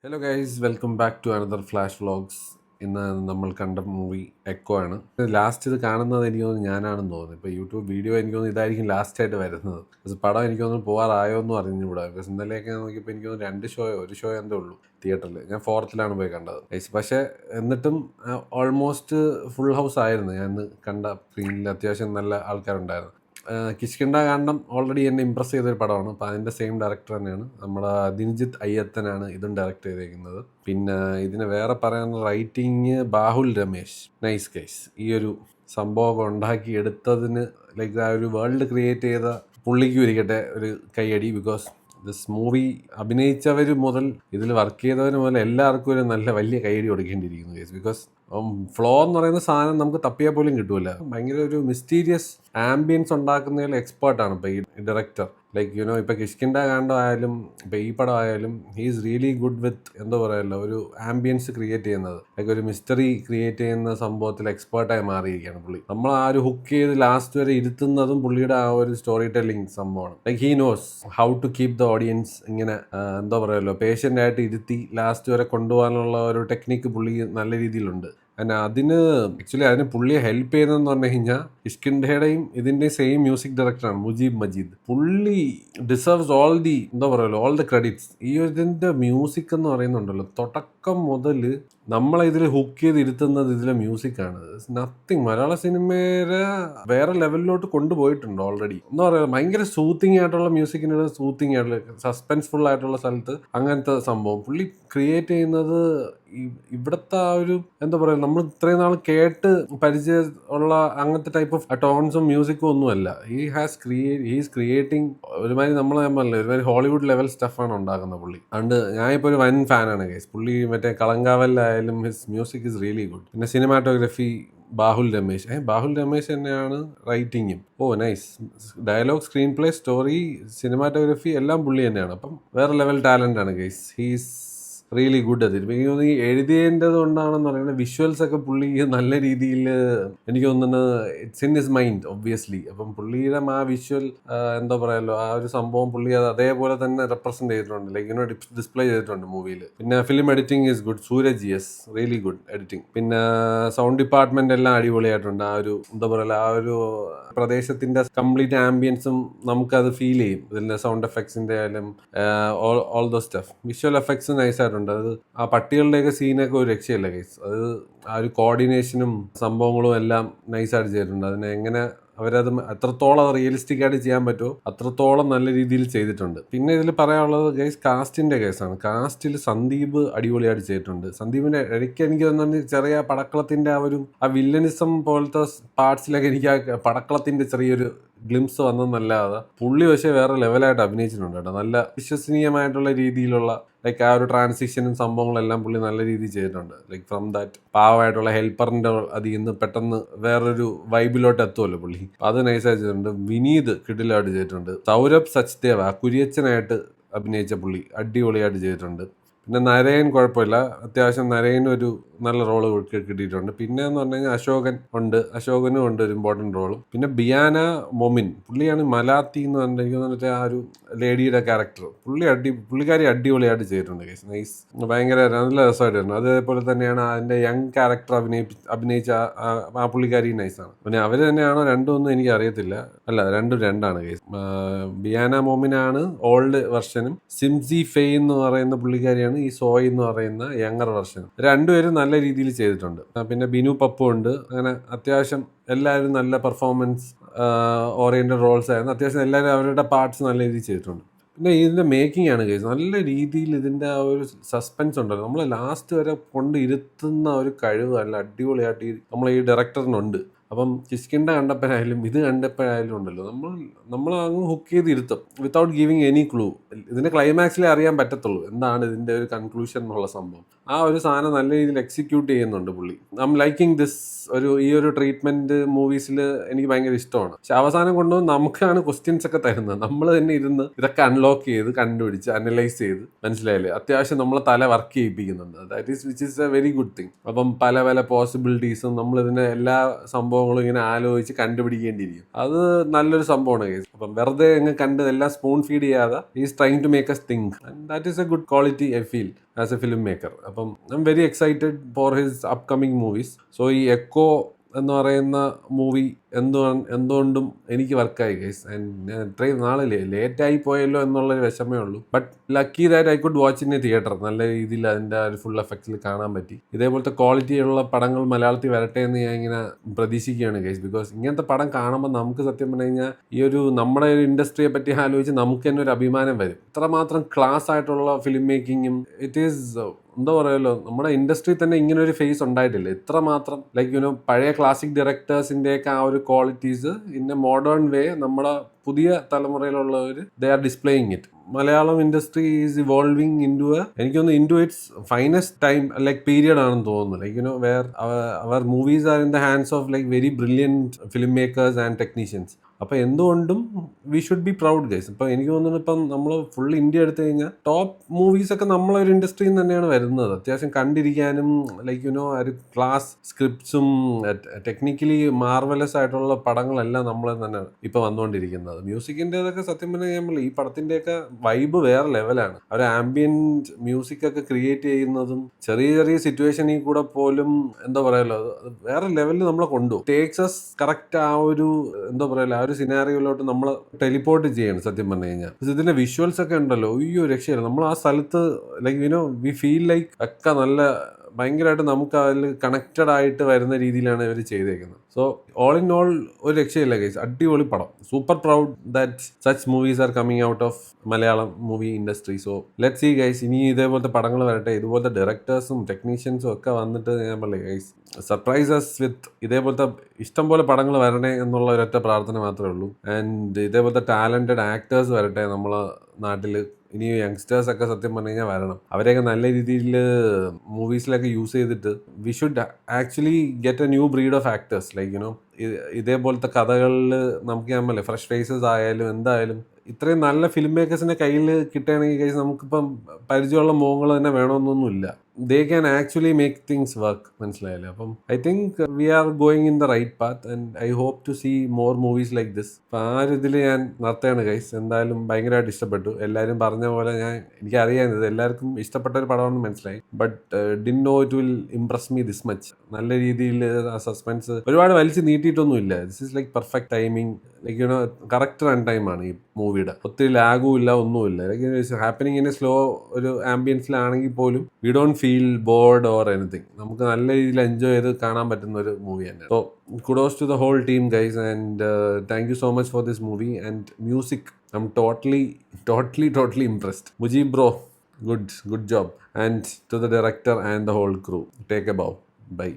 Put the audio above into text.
Hello guys, welcome back to another flash vlogs. ഇന്ന് നമ്മൾ കണ്ട മൂവി എക്കോ ആണ്. ലാസ്റ്റ് ഇത് കാണുന്നത് എനിക്ക് തോന്നുന്നു ഞാനാണെന്ന് തോന്നുന്നു. ഇപ്പോൾ യൂട്യൂബ് വീഡിയോ എനിക്ക് തോന്നുന്നു ഇതായിരിക്കും ലാസ്റ്റായിട്ട് വരുന്നത്. പക്ഷേ പടം എനിക്ക് തോന്നുന്നു പോകാറായോ എന്നും അറിഞ്ഞുകൂടാ. ബിക്കോസ് ഇന്നലെയൊക്കെ നോക്കിയപ്പോൾ എനിക്ക് തോന്നുന്നു 2 ഷോയോ 1 ഷോ എന്തേ ഉള്ളൂ തിയേറ്ററിൽ. ഞാൻ 4th പോയി കണ്ടത്. പക്ഷേ എന്നിട്ടും ഓൾമോസ്റ്റ് ഫുൾ ഹൗസ് ആയിരുന്നു. ഞാൻ ഇന്ന് കണ്ട സ്ക്രീനിൽ അത്യാവശ്യം നല്ല ആൾക്കാരുണ്ടായിരുന്നു. കിഷ്കിണ്ട കാണണം ഓൾറെഡി എന്നെ ഇമ്പ്രസ് ചെയ്തൊരു പടമാണ്. അപ്പോൾ അതിൻ്റെ സെയിം ഡയറക്ടർ തന്നെയാണ്, നമ്മുടെ ദിൻജിത്ത് അയ്യത്തനാണ് ഇതും ഡയറക്റ്റ് ചെയ്തേക്കുന്നത്. പിന്നെ ഇതിന് വേറെ പറയാനുള്ള writing Bahul Ramesh. Nice guys. ഈ ഒരു സംഭവമൊക്കെ ഉണ്ടാക്കി എടുത്തതിന് ലൈക്ക് ആ ഒരു വേൾഡ് ക്രിയേറ്റ് ചെയ്ത പുള്ളിക്ക് ഇരിക്കട്ടെ ഒരു കൈയടി. ബിക്കോസ് ദിസ് മൂവി അഭിനയിച്ചവർ മുതൽ ഇതിൽ വർക്ക് ചെയ്തവർ മുതൽ എല്ലാവർക്കും ഒരു നല്ല വലിയ കൈയടി കൊടുക്കേണ്ടിയിരിക്കുന്നു ഗൈസ്. ബിക്കോസ് ഫ്ലോ എന്ന് പറയുന്ന സാധനം നമുക്ക് തപ്പിയാൽ പോലും കിട്ടൂല. ഭയങ്കര ഒരു മിസ്റ്റീരിയസ് ആംബിയൻസ് ഉണ്ടാക്കുന്നതിൽ എക്സ്പേർട്ടാണ് ഇപ്പോൾ ഈ ഡയറക്ടർ. ലൈക്ക് യുനോ ഇപ്പോൾ കിഷ്കിണ്ട കാണ്ടോ ആയാലും ഇപ്പോൾ ഈ പടം ആയാലും he is really good with എന്താ പറയുമല്ലോ ഒരു ആംബിയൻസ് ക്രിയേറ്റ് ചെയ്യുന്നത്. ലൈക്ക് ഒരു മിസ്റ്ററി ക്രിയേറ്റ് ചെയ്യുന്ന സംഭവത്തിൽ എക്സ്പേർട്ടായി മാറിയിരിക്കുകയാണ് പുള്ളി. നമ്മൾ ആ ഒരു ഹുക്ക് ചെയ്ത് ലാസ്റ്റ് വരെ ഇരുത്തുന്നതും പുള്ളിയുടെ ആ ഒരു സ്റ്റോറി ടെല്ലിംഗ് സംഭവമാണ്. Like he knows how to keep the audience ഇങ്ങനെ എന്താ പറയുമല്ലോ പേഷ്യൻ്റ് ആയിട്ട് ഇരുത്തി ലാസ്റ്റ് വരെ കൊണ്ടുപോകാനുള്ള ഒരു ടെക്നിക്ക് പുള്ളി നല്ല രീതിയിലുണ്ട്. അതിന് പുള്ളിയെ ഹെൽപ്പ് ചെയ്യുന്നതെന്ന് പറഞ്ഞു കഴിഞ്ഞാൽ ഇഷ്കിൻഡയുടെയും ഇതിൻ്റെയും സെയിം മ്യൂസിക് ഡയറക്ടറാണ് മുജീബ് മജീദ്. പുള്ളി ഡിസേർവ്സ് ഓൾ ദി എന്താ പറയുമല്ലോ ഓൾ ദി ക്രെഡിറ്റ്സ്. ഈ ഇതിൻ്റെ മ്യൂസിക് എന്ന് പറയുന്നുണ്ടല്ലോ തുടക്കം മുതൽ നമ്മളെ ഇതിൽ ഹുക്ക് ചെയ്ത് ഇരുത്തുന്നത് ഇതിലെ മ്യൂസിക്കാണ്. നത്തിങ് മലയാള സിനിമയുടെ വേറെ ലെവലിലോട്ട് കൊണ്ടുപോയിട്ടുണ്ട് ഓൾറെഡി. എന്താ പറയുക ഭയങ്കര സൂത്തിങ് ആയിട്ടുള്ള മ്യൂസിക്കിന് സൂത്തിങ് ആയിട്ടുള്ള സസ്പെൻസ്ഫുൾ ആയിട്ടുള്ള സ്ഥലത്ത് അങ്ങനത്തെ സംഭവം പുള്ളി ക്രിയേറ്റ് ചെയ്യുന്നത്. ഇവിടുത്തെ ആ ഒരു എന്താ പറയുക നമ്മൾ ഇത്രയും നാൾ കേട്ട് പരിചയം ഉള്ള അങ്ങനത്തെ ടൈപ്പ് ഓഫ് ടോൺസും മ്യൂസിക്കും ഒന്നുമല്ല. ഹീസ് ക്രിയേറ്റിംഗ് ഒരുമാതിരി ഞാൻ പറഞ്ഞില്ല ഒരുമാതിരി ഹോളിവുഡ് ലെവൽ സ്റ്റഫാണ് ഉണ്ടാക്കുന്നത് പുള്ളി. അതുകൊണ്ട് ഞാനിപ്പോൾ ഒരു വൻ ഫാനാണ് ഗൈസ്. പുള്ളി മറ്റേ കളങ്കാവലിലായാലും his music is really good. പിന്നെ സിനിമാറ്റോഗ്രഫി ബാഹുൽ രമേശ് തന്നെയാണ് റൈറ്റിങ്ങും. Nice. Dialogue, screenplay, story, cinematography എല്ലാം പുള്ളി തന്നെയാണ്. അപ്പം വേറെ ലെവൽ ടാലൻ്റ് ആണ് ഗൈസ്. ഹീസ് റിയലി ഗുഡ് അതിൽ. എനിക്ക് തോന്നുന്നു ഈ എഴുതിയതിൻ്റെത് കൊണ്ടാണെന്ന് പറയുന്നത് വിഷ്വൽസ് ഒക്കെ പുള്ളി നല്ല രീതിയിൽ എനിക്ക് തോന്നുന്നത് it's in his mind obviously. അപ്പം പുള്ളിയുടെ ആ വിഷ്വൽ എന്താ പറയുമല്ലോ ആ ഒരു സംഭവം പുള്ളി അത് അതേപോലെ തന്നെ റെപ്രസെന്റ് ചെയ്തിട്ടുണ്ട്. ലൈക്ക് ഡിസ്പ്ലേ ചെയ്തിട്ടുണ്ട് മൂവിയിൽ. പിന്നെ film editing is good. Sooraj yes really good editing. പിന്നെ സൗണ്ട് ഡിപ്പാർട്ട്മെന്റ് എല്ലാം അടിപൊളിയായിട്ടുണ്ട്. ആ ഒരു എന്താ പറയുക ആ ഒരു പ്രദേശത്തിന്റെ കംപ്ലീറ്റ് ആംബിയൻസും നമുക്കത് ഫീൽ ചെയ്യും. ഇതിന്റെ സൗണ്ട് എഫക്ട്സിന്റെ ആയാലും all those stuff. Visual effects നൈസായിട്ടുണ്ട്. അത് ആ പട്ടികളുടെയൊക്കെ സീനൊക്കെ ഒരു രക്ഷയില്ല ഗൈസ്. അത് ആ ഒരു കോർഡിനേഷനും സംഭവങ്ങളും എല്ലാം നൈസായിട്ട് ചെയ്തിട്ടുണ്ട്. അതിനെ എങ്ങനെ അവരത് എത്രത്തോളം റിയലിസ്റ്റിക് ആയിട്ട് ചെയ്യാൻ പറ്റുമോ അത്രത്തോളം നല്ല രീതിയിൽ ചെയ്തിട്ടുണ്ട്. പിന്നെ ഇതിൽ പറയാനുള്ളത് ഗൈസ് കാസ്റ്റിന്റെ കേസാണ്. കാസ്റ്റിൽ സന്ദീപ് അടിപൊളിയായിട്ട് ചെയ്തിട്ടുണ്ട്. സന്ദീപിന്റെ ഇടയ്ക്ക് എനിക്ക് തോന്നുന്നു ചെറിയ പടക്കളത്തിന്റെ ആ വില്ലനിസം പോലത്തെ പാർട്സിലൊക്കെ എനിക്ക് ആ പടക്കളത്തിന്റെ ചെറിയൊരു ഗ്ലിംസ് വന്നെന്നല്ലാതെ പുള്ളി പക്ഷേ വേറെ ലെവലായിട്ട് അഭിനയിച്ചിട്ടുണ്ട് കേട്ടോ. നല്ല വിശ്വസനീയമായിട്ടുള്ള രീതിയിലുള്ള ലൈക്ക് ആ ഒരു ട്രാൻസിഷനും സംഭവങ്ങളെല്ലാം പുള്ളി നല്ല രീതിയിൽ ചെയ്തിട്ടുണ്ട്. ലൈക്ക് ഫ്രം ദാറ്റ് പാവമായിട്ടുള്ള ഹെൽപ്പറിന്റെ അതിൽ നിന്ന് പെട്ടെന്ന് വേറൊരു വൈബിലോട്ട് എത്തുമല്ലോ പുള്ളി. അത് നൈസായിട്ട് ചെയ്തിട്ടുണ്ട്. വിനീത് കിടിലായിട്ട് ചെയ്തിട്ടുണ്ട്. സൗരഭ് സച്ദേവ് കുര്യച്ചനായിട്ട് അഭിനയിച്ച പുള്ളി അടിപൊളിയായിട്ട് ചെയ്തിട്ടുണ്ട്. പിന്നെ നരയൻ കുഴപ്പമില്ല, അത്യാവശ്യം നരയനും ഒരു നല്ല റോള് കിട്ടിയിട്ടുണ്ട്. പിന്നെ എന്ന് പറഞ്ഞു കഴിഞ്ഞാൽ അശോകനും ഉണ്ട് ഒരു ഇമ്പോർട്ടൻറ്റ് റോളും. പിന്നെ ബിയാന മൊമിൻ പുള്ളിയാണ് മലാത്തി എന്ന് പറഞ്ഞിട്ട് ആ ഒരു ലേഡിയുടെ ക്യാരക്ടർ പുള്ളിക്കാരി അടിപൊളിയായിട്ട് ചെയ്തിട്ടുണ്ട് ഗൈസ്. നൈസ്. ഭയങ്കര നല്ല രസമായിട്ടായിരുന്നു. അതേപോലെ തന്നെയാണ് അതിൻ്റെ യങ് ക്യാരക്ടർ അഭിനയിച്ച ആ പുള്ളിക്കാരി നൈസാണ്. പിന്നെ അവർ തന്നെയാണോ രണ്ടും എനിക്ക് അറിയത്തില്ല. അല്ല, രണ്ടാണ് ഗൈസ്. ബിയാന മൊമിനാണ് ഓൾഡ് വെർഷനും സിംസി ഫെയ് എന്ന് പറയുന്ന പുള്ളിക്കാരിയാണ് ഈ സോയ് എന്ന് പറയുന്ന യങ്ങർ വെർഷൻ. രണ്ടുപേരും നല്ല രീതിയിൽ ചെയ്തിട്ടുണ്ട്. പിന്നെ ബിനു പപ്പു ഉണ്ട്. അങ്ങനെ അത്യാവശ്യം എല്ലാവരും നല്ല പെർഫോമൻസ് ഓറിയന്റഡ് റോൾസ് ആയിരുന്നു. അത്യാവശ്യം എല്ലാവരും അവരുടെ പാർട്സ് നല്ല രീതിയിൽ ചെയ്തിട്ടുണ്ട്. പിന്നെ ഇതിൻ്റെ മേക്കിംഗ് ആണ് കേസ്. നല്ല രീതിയിൽ ഇതിൻ്റെ ആ ഒരു സസ്പെൻസ് ഉണ്ടല്ലോ, നമ്മൾ ലാസ്റ്റ് വരെ കൊണ്ട് ഇരുത്തുന്ന ഒരു കഴിവ് നല്ല അടിപൊളിയായിട്ട് നമ്മൾ ഈ ഡയറക്ടറിനുണ്ട്. അപ്പം കിഷ്കിണ്ട കണ്ടപ്പോഴായാലും ഇത് കണ്ടപ്പോഴായാലും ഉണ്ടല്ലോ നമ്മൾ അങ്ങ് ഹുക്ക് ചെയ്ത് ഇരുത്തും വിത്തൗട്ട് ഗിവിങ് എനി ക്ലൂ. ഇതിൻ്റെ ക്ലൈമാക്സിലേ അറിയാൻ പറ്റത്തുള്ളൂ എന്താണ് ഇതിൻ്റെ ഒരു കൺക്ലൂഷൻ എന്നുള്ള സംഭവം. ആ ഒരു സാധനം നല്ല രീതിയിൽ എക്സിക്യൂട്ട് ചെയ്യുന്നുണ്ട് പുള്ളി. ലൈക്കിങ് ദിസ് ഈ ഒരു ട്രീറ്റ്മെന്റ് മൂവീസിൽ എനിക്ക് ഭയങ്കര ഇഷ്ടമാണ്. പക്ഷെ അവസാനം കൊണ്ടുവന്ന് നമുക്കാണ് ക്വസ്റ്റ്യൻസ് ഒക്കെ തരുന്നത്. നമ്മൾ തന്നെ ഇരുന്ന് ഇതൊക്കെ അൺലോക്ക് ചെയ്ത് കണ്ടുപിടിച്ച് അനലൈസ് ചെയ്ത് മനസ്സിലായില്ലേ അത്യാവശ്യം നമ്മളെ തല വർക്ക് ചെയ്യിപ്പിക്കുന്നുണ്ട്. Which is a very good thing. അപ്പം പല പോസിബിലിറ്റീസും നമ്മൾ ഇതിന്റെ എല്ലാ സംഭവങ്ങളും സംഭവങ്ങളും ഇങ്ങനെ ആലോചിച്ച് കണ്ടുപിടിക്കേണ്ടിയിരിക്കും. അത് നല്ലൊരു സംഭവമാണ് ഗൈസ്. അപ്പം വെറുതെ അങ്ങ് കണ്ട് എല്ലാം സ്പൂൺ ഫീഡ് ചെയ്യാതെ is trying to make us think, and that is a good quality I feel as a film maker. അപ്പം I am very excited for his upcoming movies. So ഈ എക്കോ എന്ന് പറയുന്ന മൂവി എന്തുകൊണ്ടും എനിക്ക് വർക്കായി guys. And ഞാൻ ഇത്രയും നാളില്ലേ ലേറ്റായി പോയല്ലോ എന്നുള്ളൊരു വിഷമേ ഉള്ളൂ. But lucky that I could watch in A theatre. നല്ല രീതിയിൽ അതിൻ്റെ ഒരു ഫുൾ എഫക്റ്റിൽ കാണാൻ പറ്റി. ഇതേപോലത്തെ ക്വാളിറ്റിയുള്ള പടങ്ങൾ മലയാളത്തിൽ വരട്ടെ എന്ന് ഞാൻ ഇങ്ങനെ പ്രതീക്ഷിക്കുകയാണ് ഗൈസ്. ബിക്കോസ് ഇങ്ങനത്തെ പടം കാണുമ്പോൾ നമുക്ക് സത്യം പറഞ്ഞു കഴിഞ്ഞാൽ ഈ ഒരു നമ്മുടെ ഒരു ഇൻഡസ്ട്രിയെ പറ്റി ആലോചിച്ച് നമുക്ക് തന്നെ ഒരു അഭിമാനം വരും. ഇത്രമാത്രം ക്ലാസ് ആയിട്ടുള്ള ഫിലിം മേക്കിങ്ങും ഇറ്റ് ഈസ് എന്താ പറയുമല്ലോ, നമ്മുടെ ഇൻഡസ്ട്രി തന്നെ ഇങ്ങനെ ഒരു ഫേസ് ഉണ്ടായിട്ടില്ല. ഇത്രമാത്രം ലൈക്ക് പഴയ ക്ലാസിക് ഡയറക്ടേഴ്സിൻ്റെയൊക്കെ ആ ഒരു qualities in a modern way നമ്മുടെ പുതിയ തലമുറയിലുള്ളവർ they are displaying it. Malayalam industry is evolving into its finest time like period ആണെന്ന് തോന്നുന്നു. Like where our movies are in the hands of like very brilliant film makers and technicians. അപ്പോൾ എന്തുകൊണ്ടും we should be proud guys. ഇപ്പം എനിക്ക് തോന്നുന്നു ഇപ്പം നമ്മൾ full India എടുത്തു കഴിഞ്ഞാൽ ടോപ്പ് മൂവീസൊക്കെ നമ്മളൊരു ഇൻഡസ്ട്രിയിൽ നിന്ന് തന്നെയാണ് വരുന്നത്. അത്യാവശ്യം കണ്ടിരിക്കാനും ലൈക്ക് ഒരു ക്ലാസ് സ്ക്രിപ്റ്റ്സും ടെക്നിക്കലി മാർവലസ് ആയിട്ടുള്ള പടങ്ങളെല്ലാം നമ്മൾ തന്നെ ഇപ്പോൾ വന്നുകൊണ്ടിരിക്കുന്നത്. മ്യൂസിക്കിൻ്റെതൊക്കെ സത്യം പറഞ്ഞാൽ നമ്മൾ ഈ പടത്തിൻ്റെയൊക്കെ വൈബ് വേറെ ലെവലാണ്. അവർ ആംബിയൻറ്റ് മ്യൂസിക്കൊക്കെ ക്രിയേറ്റ് ചെയ്യുന്നതും ചെറിയ ചെറിയ സിറ്റുവേഷനിൽ കൂടെ പോലും എന്താ പറയുമല്ലോ വേറെ ലെവലിൽ നമ്മളെ കൊണ്ടുപോകും. ടേക്സസ് കറക്റ്റ് ആ ഒരു എന്താ പറയുക ആ ഒരു സിനാറിയോയിലോട്ട് നമ്മൾ ടെലിപ്പോർട്ട് ചെയ്യണം സത്യം പറഞ്ഞു കഴിഞ്ഞാൽ. ഇതിന്റെ വിഷ്വൽസ് ഒക്കെ ഉണ്ടല്ലോ, അയ്യോ രക്ഷയില്ല. നമ്മൾ ആ സ്ഥലത്ത് ലൈക്ക് വി ഫീൽ ലൈക്ക് ഒക്കെ നല്ല ഭയങ്കരമായിട്ട് നമുക്ക് അതിൽ കണക്റ്റഡ് ആയിട്ട് വരുന്ന രീതിയിലാണ് ഇവർ ചെയ്തേക്കുന്നത്. സോ ഓൾ ഇൻ ഓൾ ഒരു രക്ഷയില്ല ഗൈസ്, അടിപൊളി പടം. Super proud that such movies are coming out of Malayalam movie industry. So let see guys, ഇനി ഇതേപോലത്തെ പടങ്ങൾ വരട്ടെ, ഇതുപോലത്തെ ഡയറക്ടേഴ്സും ടെക്നീഷ്യൻസും ഒക്കെ വന്നിട്ട് ഞാൻ പറയില്ല ഗൈസ്, സർപ്രൈസസ് വിത്ത് ഇതേപോലത്തെ ഇഷ്ടം പോലെ പടങ്ങൾ വരണേ എന്നുള്ള ഒരൊറ്റ പ്രാർത്ഥന മാത്രമേ ഉള്ളൂ. ആൻഡ് ഇതേപോലത്തെ ടാലൻറ്റഡ് ആക്ടേഴ്സ് വരട്ടെ നമ്മളെ നാട്ടിൽ. ഇനി യങ്സ്റ്റേഴ്സ് ഒക്കെ സത്യം പറഞ്ഞു കഴിഞ്ഞാൽ വരണം. അവരെയൊക്കെ നല്ല രീതിയിൽ മൂവീസിലൊക്കെ യൂസ് ചെയ്തിട്ട് we should actually get A new breed of actors. Like ഇതേപോലത്തെ കഥകളിൽ നമുക്ക് ഞാൻ പറയില്ലേ ഫ്രഷ് ഫേസസ് ആയാലും എന്തായാലും ഇത്രയും നല്ല ഫിലിം മേക്കേഴ്സിൻ്റെ കയ്യിൽ കിട്ടുകയാണെങ്കിൽ കഴിച്ച് നമുക്കിപ്പം പരിചയമുള്ള മോഹങ്ങൾ തന്നെ വേണമെന്നൊന്നുമില്ല. They can actually make things work. മനസ്സിലായല്ലേ? അപ്പം I think we are going in the right path and I hope to see more movies like this. അപ്പം ആ ഒരു ഇതിൽ ഞാൻ നിർത്തുകയാണ് ഗൈസ്. എന്തായാലും ഭയങ്കരമായിട്ട് ഇഷ്ടപ്പെട്ടു. എല്ലാവരും പറഞ്ഞ പോലെ എനിക്കറിയാം ഇത് എല്ലാവർക്കും ഇഷ്ടപ്പെട്ട ഒരു പടമാണെന്ന് മനസ്സിലായി. But didn't know it will impress me this much. നല്ല രീതിയിൽ ആ സസ്പെൻസ് ഒരുപാട് വലിച്ച് നീട്ടിയിട്ടൊന്നുമില്ല. This is like perfect timing. Like correct run ടൈമാണ് ഈ മൂവിയുടെ. ഒത്തിരി ലാഗും ഇല്ല, ഒന്നുമില്ല. Like happening in a slow ഒരു ആംബിയൻസിലാണെങ്കിൽ പോലും we don't feel bored or anything. നമുക്ക് നല്ല രീതിയിൽ എൻജോയ് ചെയ്ത് കാണാൻ പറ്റുന്ന ഒരു മൂവി തന്നെ. So kudos to the whole team guys, and thank you so much for this movie and music. I'm totally impressed. Mujib bro, good job. And to the director and the whole crew, take a bow. Bye.